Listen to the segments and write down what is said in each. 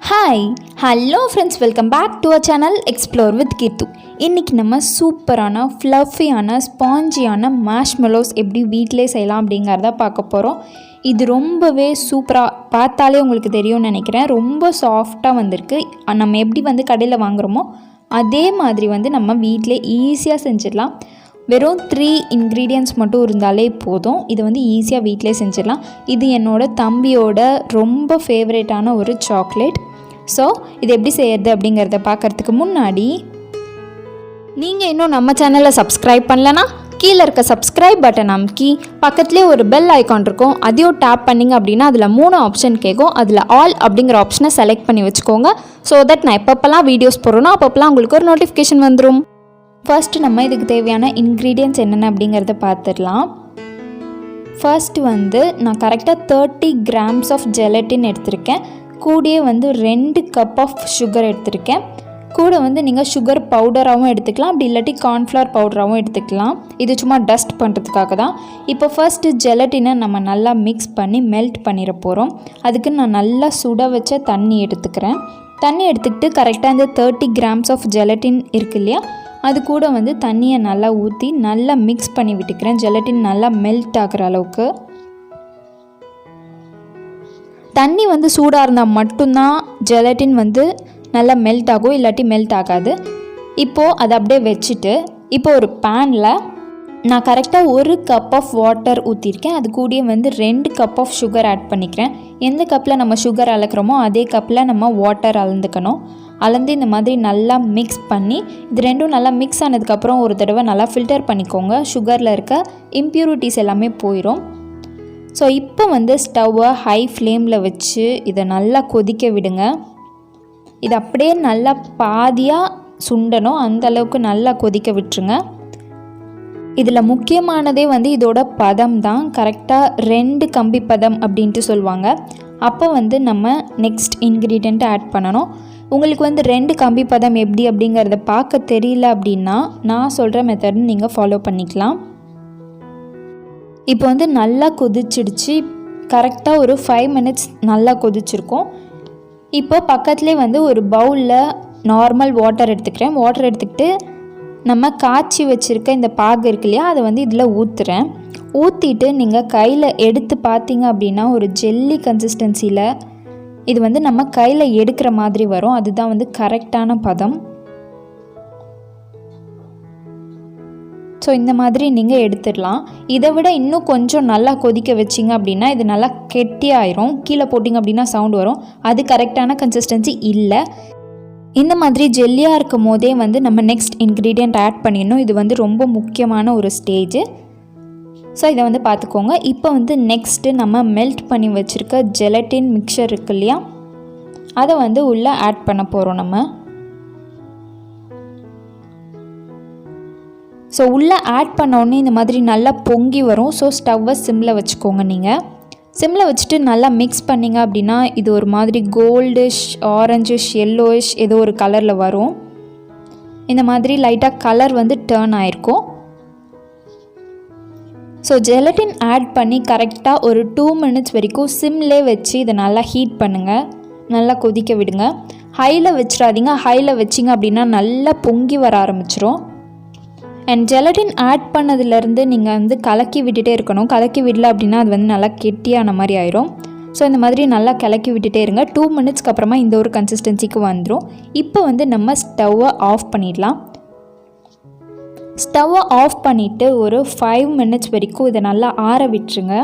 Hi hello friends, welcome back to our channel explore with Keerthu. இன்றைக்கி நம்ம சூப்பரான ஃப்ளஃபியான ஸ்பாஞ்சியான மேஷ்மெலோஸ் எப்படி வீட்டிலே செய்யலாம் அப்படிங்கிறத பார்க்க போகிறோம். இது ரொம்பவே சூப்பராக, பார்த்தாலே உங்களுக்கு தெரியும்னு நினைக்கிறேன். ரொம்ப சாஃப்டாக வந்திருக்கு. நம்ம எப்படி கடையில் வாங்குகிறோமோ அதே மாதிரி நம்ம வீட்டிலே ஈஸியாக செஞ்சிடலாம். வெறும் 3 இன்க்ரீடியன்ட்ஸ் மட்டும் இருந்தாலே போதும். இது ஈஸியாக வீட்டிலே செஞ்சிடலாம். இது என்னோடய தம்பியோட ரொம்ப ஃபேவரேட்டான ஒரு சாக்லேட். ஸோ இது எப்படி செய்யறது அப்படிங்கிறத பார்க்குறதுக்கு முன்னாடி நீங்கள் இன்னும் நம்ம சேனலை சப்ஸ்கிரைப் பண்ணலன்னா கீழே இருக்க சப்ஸ்கிரைப் பட்டன் அமுக்கி பக்கத்துலேயே ஒரு பெல் ஐக்கான் இருக்கும், அதையும் டேப் பண்ணிங்க அப்படின்னா அதில் 3 ஆப்ஷன் கேட்கும். அதில் ஆல் அப்படிங்கிற ஆப்ஷனை செலக்ட் பண்ணி வச்சுக்கோங்க. ஸோ தட் நான் எப்பப்பெல்லாம் வீடியோஸ் போடுறோன்னா அப்பப்பெல்லாம் உங்களுக்கு ஒரு நோட்டிஃபிகேஷன் வந்துடும். ஃபர்ஸ்ட்டு நம்ம இதுக்கு தேவையான இன்க்ரீடியன்ட்ஸ் என்னென்ன அப்படிங்கிறத பார்த்துடலாம். ஃபர்ஸ்ட் நான் கரெக்டாக 30 grams ஆஃப் ஜெலட்டின் எடுத்திருக்கேன். கூடயே 2 கப் ஆஃப் சுகர் எடுத்திருக்கேன். கூட நீங்கள் சுகர் பவுடராகவும் எடுத்துக்கலாம், அப்படி இல்லாட்டி கார்ன்ஃப்ளவர் பவுடராகவும் எடுத்துக்கலாம். இது சும்மா டஸ்ட் பண்ணுறதுக்காக தான். இப்போ ஃபர்ஸ்ட்டு ஜெலட்டினை நம்ம நல்லா மிக்ஸ் பண்ணி மெல்ட் பண்ணிட போகிறோம். அதுக்கு நான் நல்லா சுட வச்ச தண்ணி எடுத்துக்கிறேன். தண்ணி எடுத்துக்கிட்டு கரெக்டாக இந்த 30 grams ஆஃப் ஜெலட்டின் இருக்கு இல்லையா, அது கூட தண்ணியை நல்லா ஊற்றி நல்லா மிக்ஸ் பண்ணி விட்டுக்கிறேன். ஜெலட்டின் நல்லா மெல்ட் ஆகிற அளவுக்கு. தண்ணி சூடாக இருந்தால் மட்டும்தான் ஜெலட்டின் நல்லா மெல்ட் ஆகும், இல்லாட்டி மெல்ட் ஆகாது. இப்போது அதை அப்படியே வச்சுட்டு இப்போ ஒரு பேனில் நான் கரெக்டாக 1 கப் ஆஃப் வாட்டர் ஊற்றிருக்கேன். அது கூடயே 2 கப் ஆஃப் சுகர் ஆட் பண்ணிக்கிறேன். எந்த கப்பில் நம்ம சுகர் அளக்கிறோமோ அதே கப்பில் நம்ம வாட்டர் அளந்துக்கணும். அளந்து இந்த மாதிரி நல்லா மிக்ஸ் பண்ணி, இது ரெண்டும் நல்லா மிக்ஸ் ஆனதுக்கப்புறம் ஒரு தடவை நல்லா ஃபில்டர் பண்ணிக்கோங்க. சுகரில் இருக்க இம்ப்யூரிட்டிஸ் எல்லாமே போயிடும். ஸோ இப்போ ஸ்டவ்வை ஹை ஃப்ளேமில் வச்சு இதை நல்லா கொதிக்க விடுங்க. இது அப்படியே நல்லா பாதியாக சுண்டணும், அந்தளவுக்கு நல்லா கொதிக்க விட்டுருங்க. இதில் முக்கியமானதே இதோட பதம் தான். கரெக்டாக 2 கம்பி பதம் அப்படின்ட்டு சொல்லுவாங்க. அப்போ நம்ம நெக்ஸ்ட் இன்க்ரீடியண்ட்டை ஆட் பண்ணணும். உங்களுக்கு 2 கம்பி பதம் எப்படி அப்படிங்கிறத பார்க்க தெரியல அப்படின்னா நான் சொல்கிற மெத்தட் நீங்கள் ஃபாலோ பண்ணிக்கலாம். இப்போ நல்லா கொதிச்சிடுச்சு. கரெக்டாக ஒரு 5 minutes நல்லா கொதிச்சிருக்கும். இப்போ பக்கத்துலேயே ஒரு பவுலில் நார்மல் வாட்டர் எடுத்துக்கிறேன். வாட்டர் எடுத்துக்கிட்டு நம்ம காய்ச்சி வச்சுருக்க இந்த பாகு இருக்கு இல்லையா, அதை இதில் ஊற்றுறேன். ஊற்றிட்டு நீங்கள் கையில் எடுத்து பார்த்தீங்க அப்படின்னா ஒரு ஜெல்லி கன்சிஸ்டன்சியில் இது நம்ம கையில் எடுக்கிற மாதிரி வரும். அதுதான் கரெக்டான பதம். ஸோ இந்த மாதிரி நீங்கள் எடுத்துடலாம். இதை விட இன்னும் கொஞ்சம் நல்லா கொதிக்க வச்சிங்க அப்படின்னா இது நல்லா கெட்டியாயிரும். கீழே போட்டிங்க அப்படின்னா சவுண்ட் வரும். அது கரெக்டான கன்சிஸ்டன்சி இல்லை. இந்த மாதிரி ஜெல்லியாக இருக்கும் போதே நம்ம நெக்ஸ்ட் இன்க்ரீடியண்ட் ஆட் பண்ணிடணும். இது ரொம்ப முக்கியமான ஒரு ஸ்டேஜ். ஸோ இதை பார்த்துக்கோங்க. இப்போ நெக்ஸ்ட்டு நம்ம மெல்ட் பண்ணி வச்சுருக்க ஜெலட்டின் மிக்சர் இருக்கு இல்லையா, அதை உள்ளே ஆட் பண்ண போகிறோம் நம்ம. ஸோ உள்ளே ஆட் பண்ணோடனே இந்த மாதிரி நல்லா பொங்கி வரும். ஸோ ஸ்டவ்வை சிம்மில் வச்சுக்கோங்க. நீங்கள் சிம்மில் வச்சுட்டு நல்லா மிக்ஸ் பண்ணிங்க அப்படின்னா இது ஒரு மாதிரி கோல்டிஷ், ஆரஞ்சிஷ், எல்லோயிஷ் ஏதோ ஒரு கலரில் வரும். இந்த மாதிரி லைட்டாக கலர் டேர்ன் ஆகிருக்கும். ஸோ ஜெலட்டின் ஆட் பண்ணி கரெக்டாக ஒரு 2 minutes வரைக்கும் சிம்லே வச்சு இதை நல்லா ஹீட் பண்ணுங்கள். நல்லா கொதிக்க விடுங்க. ஹையில் வச்சிடாதீங்க. ஹையில் வச்சிங்க அப்படின்னா நல்லா பொங்கி வர ஆரம்பிச்சிரும். அண்ட் ஜெலட்டின் ஆட் பண்ணதுலேருந்து நீங்கள் கலக்கி விட்டுட்டே இருக்கணும். கலக்கி விடல அப்படின்னா அது நல்லா கெட்டியான மாதிரி ஆயிரும். ஸோ இந்த மாதிரி நல்லா கலக்கி விட்டுட்டே இருங்க. 2 minutesக்கு அப்புறமா இந்த ஒரு கன்சிஸ்டன்சிக்கு வந்துடும். இப்போ நம்ம ஸ்டவ்வை ஆஃப் பண்ணிடலாம். ஸ்டவ்வை ஆஃப் பண்ணிவிட்டு ஒரு 5 minutes வரைக்கும் இதை நல்லா ஆற விட்டுருங்க.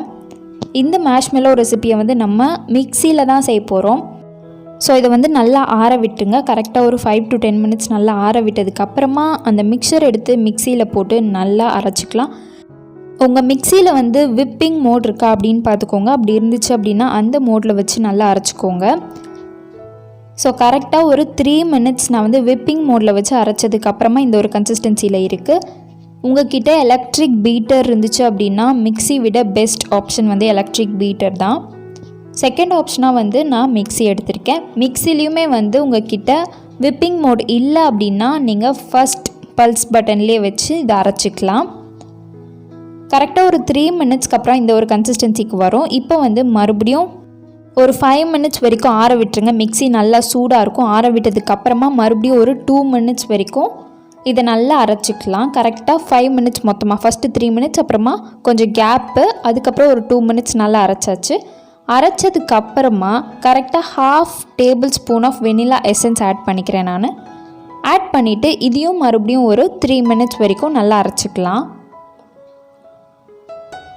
இந்த மேஷ்மெலோ ரெசிபியை நம்ம மிக்சியில் தான் செய்ய போகிறோம். ஸோ இதை நல்லா ஆற விட்டுருங்க. கரெக்டாக ஒரு 5 to 10 minutes நல்லா ஆற விட்டதுக்கப்புறமா அந்த மிக்சர் எடுத்து மிக்சியில் போட்டு நல்லா அரைச்சிக்கலாம். உங்கள் மிக்சியில் விப்பிங் மோட் இருக்கா அப்படின்னு பார்த்துக்கோங்க. அப்படி இருந்துச்சு அப்படின்னா அந்த மோடில் வச்சு நல்லா அரைச்சிக்கோங்க. ஸோ கரெக்டாக ஒரு 3 minutes நான் விப்பிங் மோடில் வச்சு அரைச்சதுக்கப்புறமா இந்த ஒரு கன்சிஸ்டன்சியில் இருக்குது. உங்கள்கிட்ட எலக்ட்ரிக் பீட்டர் இருந்துச்சு அப்படின்னா மிக்சி விட பெஸ்ட் ஆப்ஷன் எலக்ட்ரிக் பீட்டர் தான். செகண்ட் ஆப்ஷனாக நான் மிக்சி எடுத்திருக்கேன். மிக்சிலையுமே உங்கள் கிட்ட விப்பிங் மோட் இல்லை அப்படின்னா நீங்கள் ஃபஸ்ட் பல்ஸ் பட்டன்லேயே வச்சு இதை அரைச்சிக்கலாம். கரெக்டாக ஒரு 3 minutesக்கு அப்புறம் இந்த ஒரு கன்சிஸ்டன்சிக்கு வரும். இப்போ மறுபடியும் ஒரு 5 மினிட்ஸ் வரைக்கும் ஆற விட்டுருங்க. மிக்ஸி நல்லா சூடாக இருக்கும். ஆற விட்டதுக்கப்புறமா மறுபடியும் ஒரு 2 மினிட்ஸ் வரைக்கும் இதை நல்லா அரைச்சிக்கலாம். கரெக்டாக 5 மினிட்ஸ் மொத்தமாக, ஃபஸ்ட்டு 3 மினிட்ஸ், அப்புறமா கொஞ்சம் கேப்பு, அதுக்கப்புறம் ஒரு 2 மினிட்ஸ் நல்லா அரைச்சாச்சு. அரைச்சதுக்கப்புறமா கரெக்டாக 1/2 tablespoon of vanilla essence add பண்ணிக்கிறேன் நான். ஆட் பண்ணிவிட்டு இதையும் மறுபடியும் ஒரு 3 மினிட்ஸ் வரைக்கும் நல்லா அரைச்சிக்கலாம்.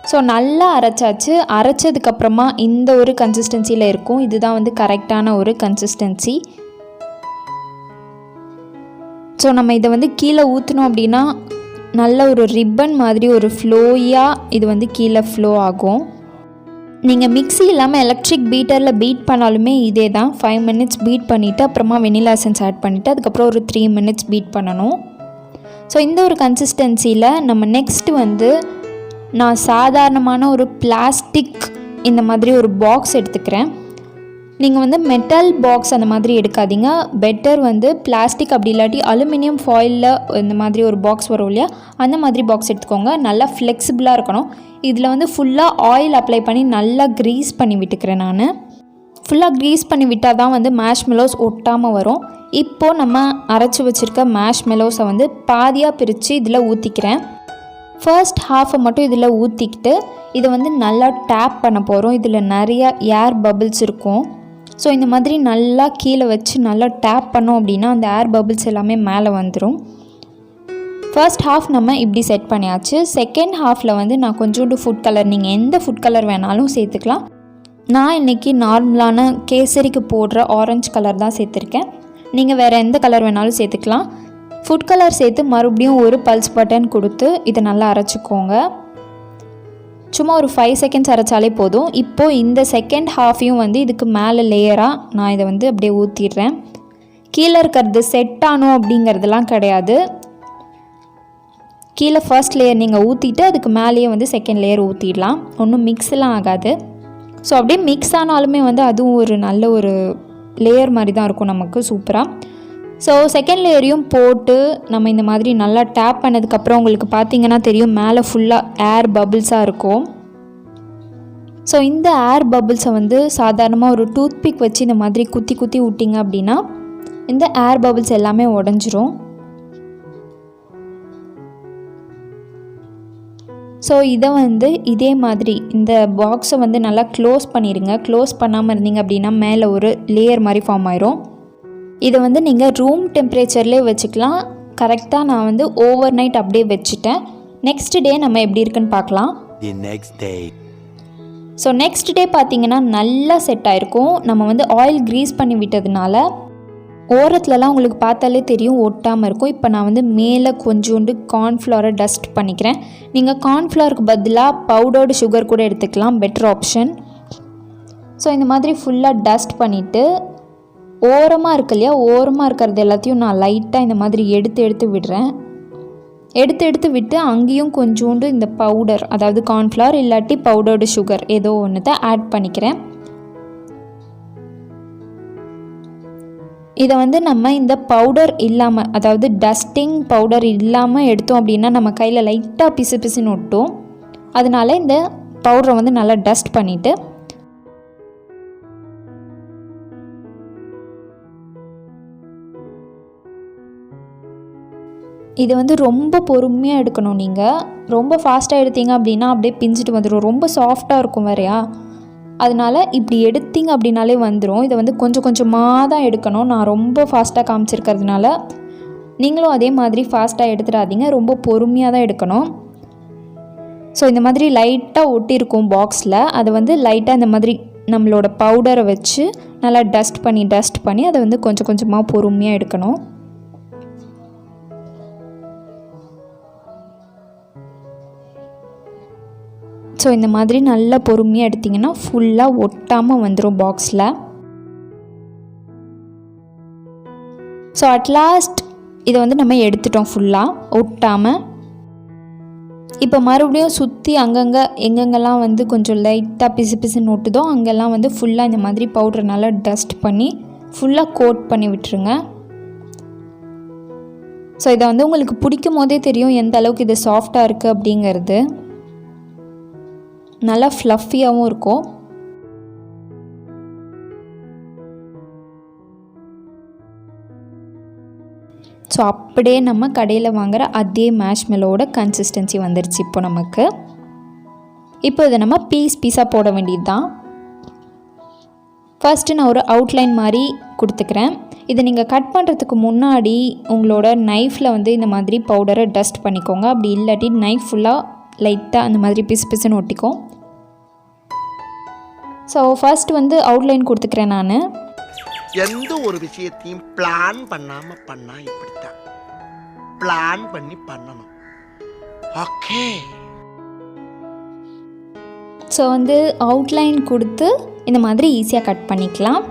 ஸோ நல்லா அரைச்சாச்சு. அரைச்சதுக்கப்புறமா இந்த ஒரு கன்சிஸ்டன்சியில் இருக்கும். இதுதான் வந்து கரெக்டான ஒரு கன்சிஸ்டன்சி. ஸோ நம்ம இதை வந்து கீழே ஊற்றினோம் அப்படின்னா நல்ல ஒரு ரிப்பன் மாதிரி ஒரு ஃப்ளோயாக இது வந்து கீழே ஃப்ளோ ஆகும். நீங்கள் மிக்ஸி இல்லாமல் எலக்ட்ரிக் பீட்டரில் பீட் பண்ணாலுமே இதே தான். 5 மினிட்ஸ் பீட் பண்ணிவிட்டு அப்புறமா வெனிலா எசன்ஸ் ஆட் பண்ணிவிட்டு அதுக்கப்புறம் ஒரு 3 மினிட்ஸ் பீட் பண்ணணும். ஸோ இந்த ஒரு கன்சிஸ்டன்சியில் நம்ம நெக்ஸ்ட்டு வந்து நான் சாதாரணமான ஒரு பிளாஸ்டிக் இந்த மாதிரி ஒரு பாக்ஸ் எடுத்துக்கிறேன். நீங்கள் வந்து மெட்டல் பாக்ஸ் அந்த மாதிரி எடுக்காதீங்க. பெட்டர் வந்து பிளாஸ்டிக், அப்படி இல்லாட்டி அலுமினியம் ஃபாயிலில் இந்த மாதிரி ஒரு பாக்ஸ் வரும் இல்லையா, அந்த மாதிரி பாக்ஸ் எடுத்துக்கோங்க. நல்லா ஃப்ளெக்சிபிளாக இருக்கணும். இதில் வந்து ஃபுல்லாக ஆயில் அப்ளை பண்ணி நல்லா க்ரீஸ் பண்ணி விட்டுக்கிறேன் நான். ஃபுல்லாக க்ரீஸ் பண்ணி விட்டால் தான் வந்து மேஷ்மெலோஸ் ஒட்டாமல் வரும். இப்போது நம்ம அரைச்சி வச்சுருக்க மேஷ்மெலோஸை வந்து பாதியாக பிரித்து இதில் ஊற்றிக்கிறேன். ஃபர்ஸ்ட் ஹாஃபை மட்டும் இதில் ஊற்றிக்கிட்டு இதை வந்து நல்லா டேப் பண்ண போகிறோம். இதில் நிறையா ஏர் பபிள்ஸ் இருக்கும். ஸோ இந்த மாதிரி நல்லா கீழே வச்சு நல்லா டேப் பண்ணோம் அப்படின்னா அந்த ஏர் பபிள்ஸ் எல்லாமே மேலே வந்துடும். ஃபர்ஸ்ட் ஹாஃப் நம்ம இப்படி செட் பண்ணியாச்சு. செகண்ட் ஹாஃபில் வந்து நான் கொஞ்சோண்டு ஃபுட் கலர், நீங்கள் எந்த ஃபுட் கலர் வேணாலும் சேர்த்துக்கலாம். நான் இன்றைக்கி நார்மலான கேசரிக்கு போடுற ஆரஞ்சு கலர் தான் சேர்த்துருக்கேன். நீங்கள் வேறு எந்த கலர் வேணாலும் சேர்த்துக்கலாம். ஃபுட் கலர் சேர்த்து மறுபடியும் ஒரு பல்ஸ் பட்டன் கொடுத்து இதை நல்லா அரைச்சிக்கோங்க. சும்மா ஒரு 5 செகண்ட்ஸ் அரைச்சாலே போதும். இப்போது இந்த செகண்ட் ஹாஃபையும் வந்து இதுக்கு மேலே லேயராக நான் இதை வந்து அப்படியே ஊற்றிடுறேன். கீழே இருக்கிறது செட் ஆனும் அப்படிங்கிறதுலாம் கிடையாது. கீழே ஃபர்ஸ்ட் லேயர் நீங்கள் ஊற்றிட்டு அதுக்கு மேலேயே வந்து செகண்ட் லேயர் ஊற்றிடலாம். ஒன்றும் மிக்ஸ்லாம் ஆகாது. ஸோ அப்படியே மிக்ஸ் ஆனாலுமே வந்து அதுவும் ஒரு நல்ல ஒரு லேயர் மாதிரி தான் இருக்கும் நமக்கு, சூப்பராக. ஸோ செகண்ட் லேயரையும் போட்டு நம்ம இந்த மாதிரி நல்லா டேப் பண்ணதுக்கப்புறம் உங்களுக்கு பார்த்தீங்கன்னா தெரியும் மேலே ஃபுல்லாக ஏர் பபிள்ஸாக இருக்கும். ஸோ இந்த ஏர் பபிள்ஸை வந்து சாதாரணமாக ஒரு டூத்பிக் வச்சு இந்த மாதிரி குத்தி குத்தி விட்டிங்க அப்படின்னா இந்த ஏர் பபிள்ஸ் எல்லாமே உடஞ்சிரும். ஸோ இதை வந்து இதே மாதிரி இந்த பாக்ஸை வந்து நல்லா க்ளோஸ் பண்ணிடுங்க. க்ளோஸ் பண்ணாமல் இருந்தீங்க அப்படின்னா மேலே ஒரு லேயர் மாதிரி ஃபார்ம் ஆயிரும். இதை வந்து நீங்கள் ரூம் டெம்பரேச்சர்லேயே வச்சுக்கலாம். கரெக்டாக நான் வந்து ஓவர் நைட் அப்படியே வச்சுட்டேன். நெக்ஸ்ட் டே நம்ம எப்படி இருக்குன்னு பார்க்கலாம். ஸோ நெக்ஸ்ட் டே பார்த்தீங்கன்னா நல்லா செட் ஆகிருக்கும். நம்ம வந்து ஆயில் க்ரீஸ் பண்ணி விட்டதுனால ஓரத்துலலாம் உங்களுக்கு பார்த்தாலே தெரியும் ஒட்டாமல் இருக்கும். இப்போ நான் வந்து மேலே கொஞ்சோண்டு கார்ன்ஃப்ளவரை டஸ்ட் பண்ணிக்கிறேன். நீங்கள் கார்ன்ஃப்ளவருக்கு பதிலாக பவுடர்டு சுகர் கூட எடுத்துக்கலாம், பெட்டர் ஆப்ஷன். ஸோ இந்த மாதிரி ஃபுல்லாக டஸ்ட் பண்ணிவிட்டு ஓரமாக இருக்கு இல்லையா, ஓரமாக இருக்கிறது எல்லாத்தையும் நான் லைட்டாக இந்த மாதிரி எடுத்து விடுறேன். எடுத்து விட்டு அங்கேயும் கொஞ்சோண்டு இந்த பவுடர், அதாவது கார்ன்ஃப்ளவர் இல்லாட்டி பவுடர்டு சுகர் ஏதோ ஒன்று தான் ஆட் பண்ணிக்கிறேன். இதை வந்து நம்ம இந்த பவுடர் இல்லாமல், அதாவது டஸ்டிங் பவுடர் இல்லாமல் எடுத்தோம் அப்படின்னா நம்ம கையில் லைட்டாக பிசுன்னு ஒட்டும். அதனால இந்த பவுடரை வந்து நல்லா டஸ்ட் பண்ணிவிட்டு இது வந்து ரொம்ப பொறுமையாக எடுக்கணும். நீங்கள் ரொம்ப ஃபாஸ்ட்டாக எடுத்தீங்க அப்படின்னா அப்படியே பிஞ்சிட்டு வந்துடும். ரொம்ப சாஃப்டாக இருக்கும் வேறையா, அதனால் இப்படி எடுத்தீங்க அப்படின்னாலே வந்துடும். இதை வந்து கொஞ்சம் கொஞ்சமாக தான் எடுக்கணும். நான் ரொம்ப ஃபாஸ்ட்டாக காமிச்சிருக்கிறதுனால நீங்களும் அதே மாதிரி ஃபாஸ்ட்டாக எடுத்துடாதீங்க, ரொம்ப பொறுமையாக தான் எடுக்கணும். ஸோ இந்த மாதிரி லைட்டாக ஒட்டியிருக்கும் பாக்ஸில், அதை வந்து லைட்டாக இந்த மாதிரி நம்மளோட பவுடரை வச்சு நல்லா டஸ்ட் பண்ணி அதை வந்து கொஞ்சம் கொஞ்சமாக பொறுமையாக எடுக்கணும். ஸோ இந்த மாதிரி நல்லா பொறுமையாக எடுத்திங்கன்னா ஃபுல்லாக ஒட்டாமல் வந்துடும் பாக்ஸில். ஸோ அட்லாஸ்ட் இதை வந்து நம்ம எடுத்துட்டோம் ஃபுல்லாக ஒட்டாமல். இப்போ மறுபடியும் சுற்றி அங்கங்கே எங்கெங்கெல்லாம் வந்து கொஞ்சம் லைட்டாக பிசுன்னு ஒட்டுதோ அங்கெல்லாம் வந்து ஃபுல்லாக இந்த மாதிரி பவுடர் நல்லா டஸ்ட் பண்ணி ஃபுல்லாக கோட் பண்ணி விட்டுருங்க. ஸோ இதை வந்து உங்களுக்கு பிடிக்கும் போதே தெரியும் எந்த அளவுக்கு இது சாஃப்டாக இருக்குது அப்படிங்கிறது. நல்லா ஃப்ளஃபியாகவும் இருக்கும். ஸோ அப்படியே நம்ம கடையில் வாங்குகிற அதே மேஷ்மெலோட கன்சிஸ்டன்சி வந்துருச்சு இப்போ நமக்கு. இப்போ இதை நம்ம பீஸாக போட வேண்டியது தான். ஃபஸ்ட்டு நான் ஒரு அவுட்லைன் மாதிரி கொடுத்துக்கிறேன். இதை நீங்கள் கட் பண்ணுறதுக்கு முன்னாடி உங்களோட நைஃப்பில் வந்து இந்த மாதிரி பவுடரை டஸ்ட் பண்ணிக்கோங்க. அப்படி இல்லாட்டி நைஃப் ஃபுல்லாக லைட்டாக அந்த மாதிரி பிசுன்னு ஒட்டிக்கும். ஸோ ஃபர்ஸ்ட் வந்து அவுட்லைன் கொடுத்துக்கிறேன் நான். எந்த ஒரு விஷயத்தையும் பிளான் பண்ணாமல் பண்ணால் இப்படித்தான். பிளான் பண்ணி பண்ணணும். ஓகே. ஸோ வந்து அவுட்லைன் கொடுத்து இந்த மாதிரி ஈஸியாக கட் பண்ணிக்கலாம்.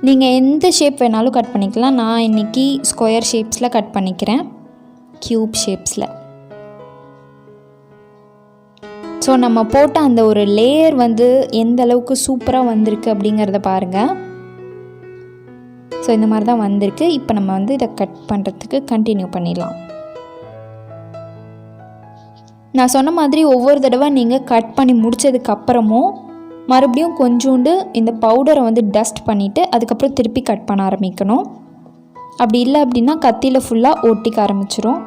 நீங்கள் எந்த ஷேப் வேணாலும் கட் பண்ணிக்கலாம். நான் இன்றைக்கி ஸ்கொயர் ஷேப்ஸில் கட் பண்ணிக்கிறேன், க்யூப் ஷேப்ஸில். ஸோ நம்ம போட்ட அந்த ஒரு லேயர் வந்து எந்த அளவுக்கு சூப்பராக வந்திருக்கு அப்படிங்கிறத பாருங்கள். ஸோ இந்த மாதிரி தான் வந்திருக்கு. இப்போ நம்ம வந்து இதை கட் பண்ணுறதுக்கு கண்டினியூ பண்ணிடலாம். நான் சொன்ன மாதிரி ஒவ்வொரு தடவை நீங்கள் கட் பண்ணி முடித்ததுக்கப்புறமும் மறுபடியும் கொஞ்சோண்டு இந்த பவுடரை வந்து டஸ்ட் பண்ணிவிட்டு அதுக்கப்புறம் திருப்பி கட் பண்ண ஆரம்பிக்கணும். அப்படி இல்லை அப்படின்னா கத்தியில் ஃபுல்லாக ஒட்டிக்க ஆரம்பிச்சிரும்.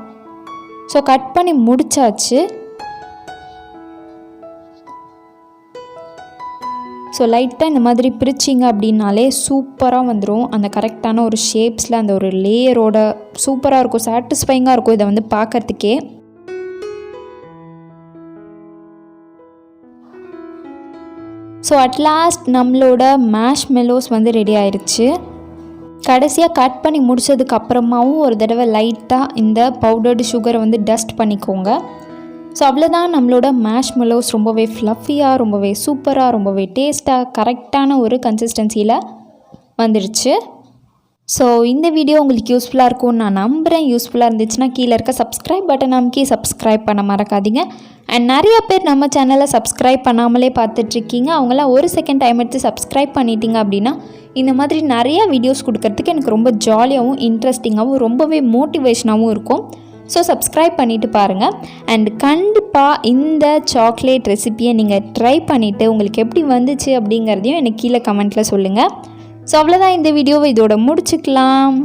ஸோ கட் பண்ணி முடித்தாச்சு. ஸோ லைட்டாக இந்த மாதிரி பிரிச்சிங்க அப்படின்னாலே சூப்பராக வந்துடும். அந்த கரெக்டான ஒரு ஷேப்ஸில் அந்த ஒரு லேயரோட சூப்பராக இருக்கும், சாட்டிஸ்ஃபைங்காக இருக்கும் இதை வந்து பார்க்குறதுக்கே. ஸோ அட்லாஸ்ட் நம்மளோட மேஷ்மெலோஸ் வந்து ரெடி ஆயிடுச்சு. கடைசியாக கட் பண்ணி முடித்ததுக்கப்புறமாவும் ஒரு தடவை லைட்டாக இந்த பவுடர்டு சுகரை வந்து டஸ்ட் பண்ணிக்கோங்க. ஸோ அவ்வளோதான், நம்மளோட மேஷ்மெலோஸ் ரொம்பவே ஃப்ளஃபியாக, ரொம்பவே சூப்பராக, ரொம்பவே டேஸ்ட்டாக, கரெக்டான ஒரு கன்சிஸ்டன்சியில் வந்துடுச்சு. ஸோ இந்த வீடியோ உங்களுக்கு யூஸ்ஃபுல்லாக இருக்கும்னு நான் நம்புகிறேன். யூஸ்ஃபுல்லாக இருந்துச்சுன்னா கீழே இருக்க சப்ஸ்கிரைப் பட்டன் அமைக்கி சப்ஸ்கிரைப் பண்ண மறக்காதீங்க. அண்ட் நிறைய பேர் நம்ம சேனலை சப்ஸ்கிரைப் பண்ணாமலே பார்த்துட்ருக்கீங்க. அவங்களாம் ஒரு செகண்ட் டைம் எடுத்து சப்ஸ்கிரைப் பண்ணிட்டீங்க அப்படின்னா இந்த மாதிரி நிறைய வீடியோஸ் கொடுக்கறதுக்கு எனக்கு ரொம்ப ஜாலியாகவும் இன்ட்ரெஸ்டிங்காகவும் ரொம்பவே மோட்டிவேஷனாகவும் இருக்கும். ஸோ சப்ஸ்கிரைப் பண்ணிவிட்டு பாருங்கள். அண்ட் கண்டிப்பாக இந்த சாக்லேட் ரெசிப்பியை நீங்கள் ட்ரை பண்ணிவிட்டு உங்களுக்கு எப்படி வந்துச்சு அப்படிங்கிறதையும் எனக்கு கீழே கமெண்ட்டில் சொல்லுங்கள். ஸோ அவ்வளோதான், இந்த வீடியோவை இதோட முடிச்சுக்கலாம்.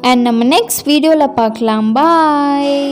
அண்ட் நம்ம நெக்ஸ்ட் வீடியோவில் பார்க்கலாம். பாய்.